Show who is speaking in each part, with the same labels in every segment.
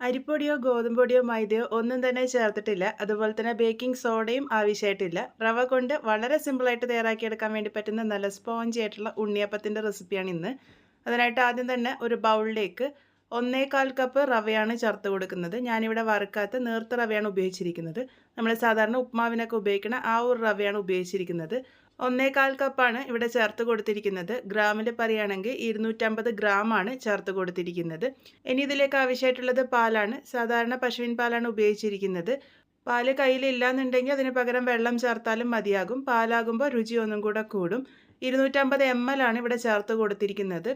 Speaker 1: അരിപ്പൊടിയോ ഗോതമ്പ് പൊടിയോ മൈദയോ ഒന്നും തന്നെ ചേർത്തിട്ടില്ല. അതുപോലെ തന്നെ ബേക്കിംഗ് സോഡയും ആവശ്യമായിട്ടില്ല. റവ കൊണ്ട് വളരെ സിമ്പിളായിട്ട് തയ്യാറാക്കിയെടുക്കാൻ വേണ്ടി പറ്റുന്ന നല്ല സ്പോഞ്ചി ആയിട്ടുള്ള ഉണ്ണിയപ്പത്തിൻ്റെ റെസിപ്പിയാണ് ഇന്ന്. അതിനായിട്ട് ആദ്യം തന്നെ ഒരു ബൗളിലേക്ക് 1/4 കപ്പ് റവയാണ് ചേർത്ത് കൊടുക്കുന്നത്. ഞാനിവിടെ വറുക്കാത്ത നേർത്ത റവയാണ് ഉപയോഗിച്ചിരിക്കുന്നത്. നമ്മൾ സാധാരണ ഉപ്മാവിനൊക്കെ ഉപയോഗിക്കുന്ന ആ ഒരു റവയാണ് ഉപയോഗിച്ചിരിക്കുന്നത്. 1/4 കപ്പാണ് ഇവിടെ ചേർത്ത് കൊടുത്തിരിക്കുന്നത്. ഗ്രാമിൽ പറയുകയാണെങ്കിൽ 250 ഗ്രാമാണ് ചേർത്ത് കൊടുത്തിരിക്കുന്നത്. ഇനി ഇതിലേക്ക് ആവശ്യമായിട്ടുള്ളത് പാലാണ്. സാധാരണ പശുവിൻ പാലാണ് ഉപയോഗിച്ചിരിക്കുന്നത്. പാല് കയ്യിലില്ല എന്നുണ്ടെങ്കിൽ അതിന് പകരം വെള്ളം ചേർത്താലും മതിയാകും. പാലാകുമ്പോൾ രുചി ഒന്നും കൂടെ കൂടും. 250 ml ആണ് ഇവിടെ ചേർത്ത് കൊടുത്തിരിക്കുന്നത്.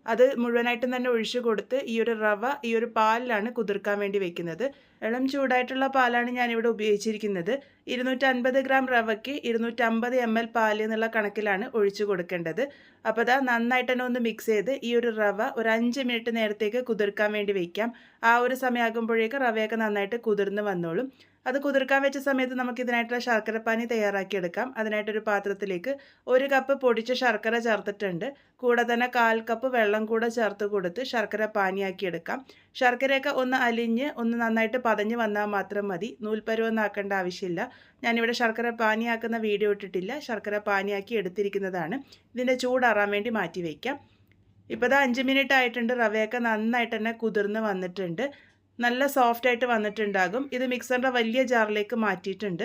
Speaker 1: അത് മുഴുവനായിട്ടും തന്നെ ഒഴിച്ചു കൊടുത്ത് ഈ ഒരു റവ ഈ ഒരു പാലിലാണ് കുതിർക്കാൻ വേണ്ടി വെക്കുന്നത്. ഇളം ചൂടായിട്ടുള്ള പാലാണ് ഞാനിവിടെ ഉപയോഗിച്ചിരിക്കുന്നത്. 250 ഗ്രാം റവയ്ക്ക് 250 ml പാൽ എന്നുള്ള കണക്കിലാണ് ഒഴിച്ചു കൊടുക്കേണ്ടത്. അപ്പോൾ അതാ നന്നായിട്ട് തന്നെ ഒന്ന് മിക്സ് ചെയ്ത് ഈ ഒരു റവ ഒരു 5 മിനിറ്റ് നേരത്തേക്ക് കുതിർക്കാൻ വേണ്ടി വയ്ക്കാം. ആ ഒരു സമയമാകുമ്പോഴേക്ക് റവയൊക്കെ നന്നായിട്ട് കുതിർന്ന് വന്നോളും. അത് കുതിർക്കാൻ വെച്ച സമയത്ത് നമുക്ക് ഇതിനായിട്ടുള്ള ശർക്കരപ്പാനി തയ്യാറാക്കിയെടുക്കാം. അതിനായിട്ടൊരു പാത്രത്തിലേക്ക് 1 കപ്പ് പൊടിച്ച ശർക്കര ചേർത്തിട്ടുണ്ട്. കൂടെ തന്നെ 1/4 കപ്പ് വെള്ളം കൂടെ ചേർത്ത് കൊടുത്ത് ശർക്കര പാനിയാക്കിയെടുക്കാം. ശർക്കരയൊക്കെ ഒന്ന് അലിഞ്ഞ് ഒന്ന് നന്നായിട്ട് പതഞ്ഞ് വന്നാൽ മാത്രം മതി. നൂൽപ്പരുവൊന്നും ആക്കേണ്ട ആവശ്യമില്ല. ഞാനിവിടെ ശർക്കര പാനിയാക്കുന്ന വീഡിയോ ഇട്ടിട്ടില്ല. ശർക്കര പാനിയാക്കി എടുത്തിരിക്കുന്നതാണ്. ഇതിൻ്റെ ചൂടാറാൻ വേണ്ടി മാറ്റി വയ്ക്കാം. ഇപ്പോൾ ഇത് 5 മിനിറ്റ് ആയിട്ടുണ്ട്. റവയൊക്കെ നന്നായിട്ട് തന്നെ കുതിർന്ന് വന്നിട്ടുണ്ട്. നല്ല സോഫ്റ്റായിട്ട് വന്നിട്ടുണ്ടാകും. ഇത് മിക്സറിൻ്റെ വലിയ ജാറിലേക്ക് മാറ്റിയിട്ടുണ്ട്.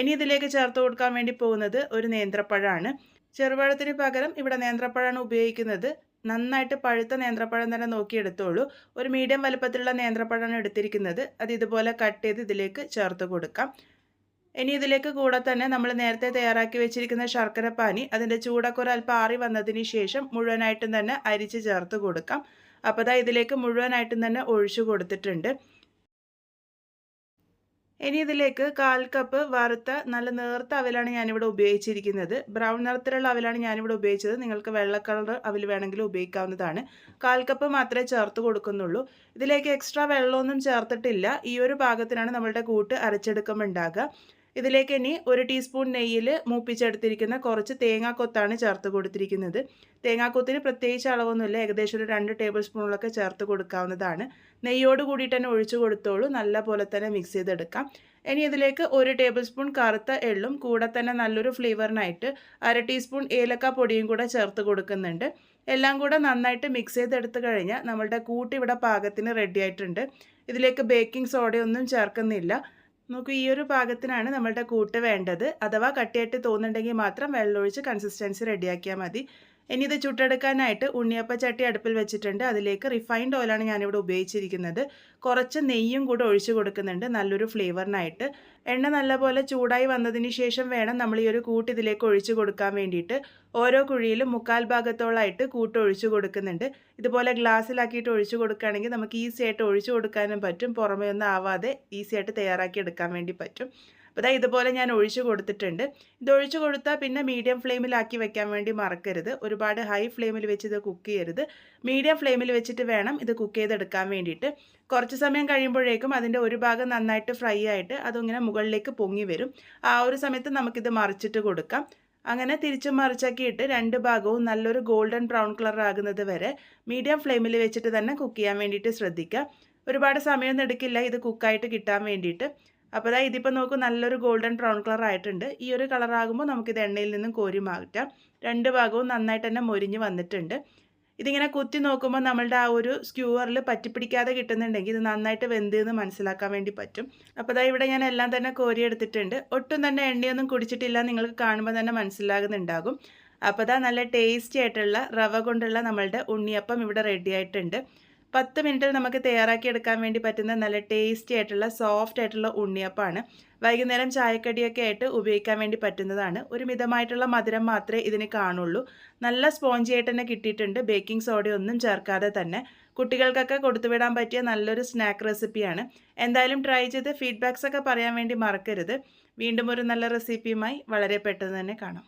Speaker 1: ഇനി ഇതിലേക്ക് ചേർത്ത് കൊടുക്കാൻ വേണ്ടി പോകുന്നത് ഒരു നേന്ത്രപ്പഴമാണ്. ചെറുപഴത്തിന് പകരം ഇവിടെ നേന്ത്രപ്പഴമാണ് ഉപയോഗിക്കുന്നത്. നന്നായിട്ട് പഴുത്ത നേന്ത്രപ്പഴം തന്നെ നോക്കിയെടുത്തോളൂ. ഒരു മീഡിയം വലുപ്പത്തിലുള്ള നേന്ത്രപ്പഴമാണ് എടുത്തിരിക്കുന്നത്. അത് ഇതുപോലെ കട്ട് ചെയ്ത് ഇതിലേക്ക് ചേർത്ത് കൊടുക്കാം. ഇനി ഇതിലേക്ക് കൂടെ തന്നെ നമ്മൾ നേരത്തെ തയ്യാറാക്കി വെച്ചിരിക്കുന്ന ശർക്കരപ്പാനി അതിൻ്റെ ചൂടൊക്കെ ഒരല്പം ആറി വന്നതിന് ശേഷം മുഴുവനായിട്ടും തന്നെ അരിച്ച് ചേർത്ത് കൊടുക്കാം. അപ്പോൾ ദാ ഇതിലേക്ക് മുഴുവനായിട്ടും തന്നെ ഒഴിച്ചു കൊടുത്തിട്ടുണ്ട്. ഇനി ഇതിലേക്ക് 1/4 കപ്പ് വറുത്ത നല്ല നേർത്ത അവിലാണ് ഞാനിവിടെ ഉപയോഗിച്ചിരിക്കുന്നത്. ബ്രൗൺ നിറത്തിലുള്ള അവിലാണ് ഞാനിവിടെ ഉപയോഗിച്ചത്. നിങ്ങൾക്ക് വെള്ള കളർ അവിൽ വേണമെങ്കിലും ഉപയോഗിക്കാവുന്നതാണ്. 1/4 കപ്പ് മാത്രമേ ചേർത്ത് കൊടുക്കുന്നുള്ളൂ. ഇതിലേക്ക് എക്സ്ട്രാ വെള്ളമൊന്നും ചേർത്തിട്ടില്ല. ഈ ഒരു പാകത്തിനാണ് നമ്മളുടെ കൂട്ട് അരച്ചെടുക്കുമ്പോൾ ഉണ്ടാകുക. ഇതിലേക്ക് ഇനി 1 ടീസ്പൂൺ നെയ്യിൽ മൂപ്പിച്ചെടുത്തിരിക്കുന്ന കുറച്ച് തേങ്ങാക്കൊത്താണ് ചേർത്ത് കൊടുത്തിരിക്കുന്നത്. തേങ്ങാക്കൊത്തിന് പ്രത്യേകിച്ച് അളവൊന്നുമില്ല. ഏകദേശം ഒരു 2 ടേബിൾ സ്പൂണിലൊക്കെ ചേർത്ത് കൊടുക്കാവുന്നതാണ്. നെയ്യോട് കൂടിയിട്ട് തന്നെ ഒഴിച്ചു കൊടുത്തോളൂ. നല്ല പോലെ തന്നെ മിക്സ് ചെയ്തെടുക്കാം. ഇനി ഇതിലേക്ക് 1 ടേബിൾ സ്പൂൺ കറുത്ത എള്ളും കൂടെ തന്നെ നല്ലൊരു ഫ്ലേവറിനായിട്ട് 1/2 ടീസ്പൂൺ ഏലക്ക പൊടിയും കൂടെ ചേർത്ത് കൊടുക്കുന്നുണ്ട്. എല്ലാം കൂടെ നന്നായിട്ട് മിക്സ് ചെയ്തെടുത്ത് കഴിഞ്ഞാൽ നമ്മളുടെ കൂട്ട് ഇവിടെ പാകത്തിന് റെഡി ആയിട്ടുണ്ട്. ഇതിലേക്ക് ബേക്കിംഗ് സോഡയൊന്നും ചേർക്കുന്നില്ല. നോക്കൂ, ഈ ഒരു പാകത്തിനാണ് നമ്മളുടെ കൂട്ട് വേണ്ടത്. അഥവാ കട്ടിയായിട്ട് തോന്നുന്നുണ്ടെങ്കിൽ മാത്രം വെള്ളമൊഴിച്ച് കൺസിസ്റ്റൻസി റെഡിയാക്കിയാൽ മതി. ഇനി ഇത് ചുട്ടെടുക്കാനായിട്ട് ഉണ്ണിയപ്പ ചട്ടി അടുപ്പിൽ വെച്ചിട്ടുണ്ട്. അതിലേക്ക് റിഫൈൻഡ് ഓയിലാണ് ഞാനിവിടെ ഉപയോഗിച്ചിരിക്കുന്നത്. കുറച്ച് നെയ്യും കൂടെ ഒഴിച്ച് കൊടുക്കുന്നുണ്ട് നല്ലൊരു ഫ്ലേവറിനായിട്ട്. എണ്ണ നല്ലപോലെ ചൂടായി വന്നതിന് ശേഷം വേണം നമ്മൾ ഈ ഒരു കൂട്ട് ഇതിലേക്ക് ഒഴിച്ച് കൊടുക്കാൻ വേണ്ടിയിട്ട്. ഓരോ കുഴിയിലും 1/4 ഭാഗത്തോളമായിട്ട് കൂട്ട് ഒഴിച്ച് കൊടുക്കുന്നുണ്ട്. ഇതുപോലെ ഗ്ലാസ്സിലാക്കിയിട്ട് ഒഴിച്ച് കൊടുക്കുകയാണെങ്കിൽ നമുക്ക് ഈസി ആയിട്ട് ഒഴിച്ച് കൊടുക്കാനും പറ്റും. പുറമേ ഒന്നും ആവാതെ ഈസി ആയിട്ട് തയ്യാറാക്കി എടുക്കാൻ വേണ്ടി പറ്റും. അപ്പോൾ ഇതുപോലെ ഞാൻ ഒഴിച്ച് കൊടുത്തിട്ടുണ്ട്. ഇത് ഒഴിച്ച് കൊടുത്താൽ പിന്നെ മീഡിയം ഫ്ലെയിമിലാക്കി വെക്കാൻ വേണ്ടി മറക്കരുത്. ഒരുപാട് ഹൈ ഫ്ലെയിമിൽ വെച്ച് ഇത് കുക്ക് ചെയ്യരുത്. മീഡിയം ഫ്ലെയിമിൽ വെച്ചിട്ട് വേണം ഇത് കുക്ക് ചെയ്തെടുക്കാൻ വേണ്ടിയിട്ട്. കുറച്ച് സമയം കഴിയുമ്പോഴേക്കും അതിൻ്റെ ഒരു ഭാഗം നന്നായിട്ട് ഫ്രൈ ആയിട്ട് അതിങ്ങനെ മുകളിലേക്ക് പൊങ്ങി വരും. ആ ഒരു സമയത്ത് നമുക്കിത് മറിച്ചിട്ട് കൊടുക്കാം. അങ്ങനെ തിരിച്ചും മറിച്ചാക്കിയിട്ട് 2 ഭാഗവും നല്ലൊരു ഗോൾഡൻ ബ്രൗൺ കളർ ആകുന്നത് വരെ മീഡിയം ഫ്ലെയിമിൽ വെച്ചിട്ട് തന്നെ കുക്ക് ചെയ്യാൻ വേണ്ടിയിട്ട് ശ്രദ്ധിക്കുക. ഒരുപാട് സമയമൊന്നും എടുക്കില്ല ഇത് കുക്കായിട്ട് കിട്ടാൻ വേണ്ടിയിട്ട്. അപ്പോൾ ഇതിപ്പോൾ നോക്കൂ, നല്ലൊരു ഗോൾഡൻ ബ്രൗൺ കളർ ആയിട്ടുണ്ട്. ഈ ഒരു കളറാകുമ്പോൾ നമുക്കിത് എണ്ണയിൽ നിന്നും കോരി മാറ്റാം. 2 ഭാഗവും നന്നായിട്ട് തന്നെ മൊരിഞ്ഞ് വന്നിട്ടുണ്ട്. ഇതിങ്ങനെ കുത്തി നോക്കുമ്പോൾ നമ്മളുടെ ആ ഒരു സ്ക്യൂവറിൽ പറ്റിപ്പിടിക്കാതെ കിട്ടുന്നുണ്ടെങ്കിൽ ഇത് നന്നായിട്ട് വെന്തെന്ന് മനസ്സിലാക്കാൻ വേണ്ടി പറ്റും. അപ്പോൾ ഇവിടെ ഞാൻ എല്ലാം തന്നെ കോരി എടുത്തിട്ടുണ്ട്. ഒട്ടും തന്നെ എണ്ണയൊന്നും കുടിച്ചിട്ടില്ല, നിങ്ങൾക്ക് കാണുമ്പോൾ തന്നെ മനസ്സിലാകുന്നുണ്ടാകും. അപ്പോൾ നല്ല ടേസ്റ്റി ആയിട്ടുള്ള റവ കൊണ്ടുള്ള നമ്മളുടെ ഉണ്ണിയപ്പം ഇവിടെ റെഡി ആയിട്ടുണ്ട്. 10 മിനിറ്റിൽ നമുക്ക് തയ്യാറാക്കിയെടുക്കാൻ വേണ്ടി പറ്റുന്ന നല്ല ടേസ്റ്റി ആയിട്ടുള്ള സോഫ്റ്റ് ആയിട്ടുള്ള ഉണ്ണിയപ്പമാണ്. വൈകുന്നേരം ചായക്കടിയൊക്കെ ആയിട്ട് ഉപയോഗിക്കാൻ വേണ്ടി പറ്റുന്നതാണ്. ഒരു മിതമായിട്ടുള്ള മധുരം മാത്രമേ ഇതിന് കാണുള്ളൂ. നല്ല സ്പോഞ്ചി ആയിട്ട് തന്നെ കിട്ടിയിട്ടുണ്ട്. ബേക്കിംഗ് സോഡയൊന്നും ചേർക്കാതെ തന്നെ കുട്ടികൾക്കൊക്കെ കൊടുത്തുവിടാൻ പറ്റിയ നല്ലൊരു സ്നാക്ക് റെസിപ്പിയാണ്. എന്തായാലും ട്രൈ ചെയ്ത് ഫീഡ്ബാക്സ് ഒക്കെ പറയാൻ വേണ്ടി മറക്കരുത്. വീണ്ടും ഒരു നല്ല റെസിപ്പിയുമായി വളരെ പെട്ടെന്ന് തന്നെ കാണാം.